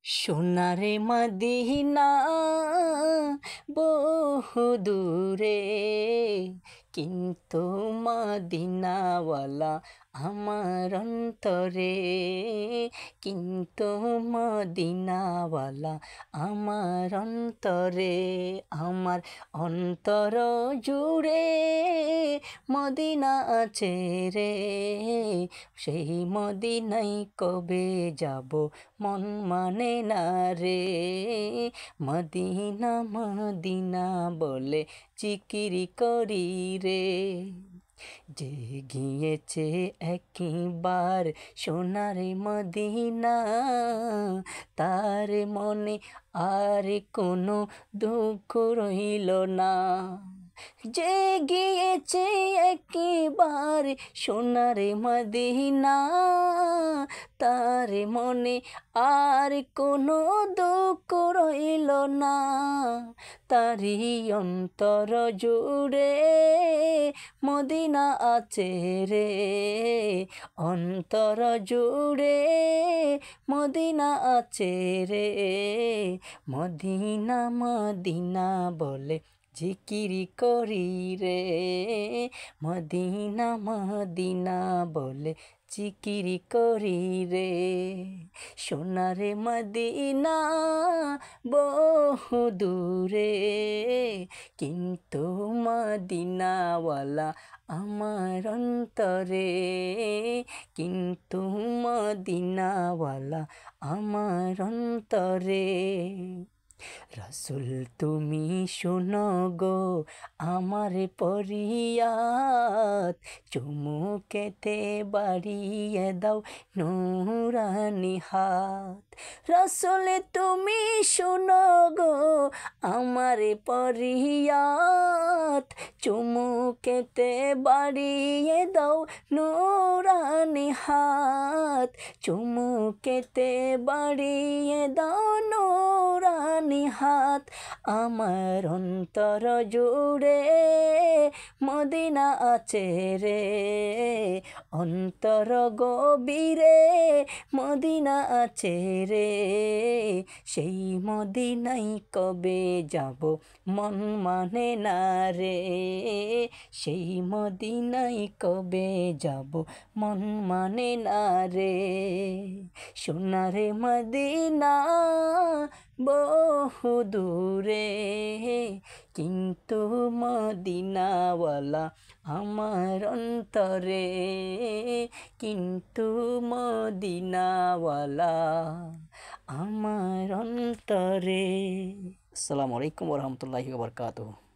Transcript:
সোনারে Medina বহু দূরে, কিন্তু মদিনাওয়ালা আমার অন্তরে, কিন্তু মদিনাওয়ালা আমার অন্তরে, আমার অন্তর জুড়ে মদিনা আছে রে। সেই মদিনায় কবে যাব মন মানে না রে। মদিনা মদিনা বলে জিকিরি করি রে। যে গিয়েছে একবার সোনারে মদিনা, তার মনে আর কোনো দুঃখ রইল না। যে গিয়েছে একবার সোনারে মদিনা, তার মনে আর কোনো দুঃখ রইল না। তারি অন্তর জুড়ে মদিনা আছে রে, অন্তর জুড়ে মদিনা আছে রে। মদিনা মদিনা বলে জিকিরি করি রে। মদিনা মদিনা বলে জিকিরি করি রে। সোনারে মদিনা বহু দূরে, কিন্তু মদিনাওয়ালা আমার অন্তরে, কিন্তু মদিনাওয়ালা আমার অন্তরে। রাসূল তুমি শোনো গো আমার ফরিয়াদ, চুমুকেতে বাড়িয়ে দাও নূরানি হাত। রাসূল তুমি শোনো গো আমার ফরিয়াদ, চুমুকেতে বাড়িয়ে দাও নূরানি হাত, চুমুকেতে বাড়িয়ে দাও নূরানি হাত। আমার অন্তর জুড়ে মদিনা আছে রে, অন্তর গভীরে মদিনা আছে রে। সেই মদিনায় কবে যাব মন মানে না রে। সেই মদিনায় কবে যাব মন মানে না রে। সোনারে মদিনা বহু দূরে, কিন্তু মদিনাওয়ালা আমার অন্তরে, কিন্তু মদিনাওয়ালা আমার অন্তরে। আসসালামু আলাইকুম ওয়া রাহমাতুল্লাহি ওয়া বারাকাতুহু।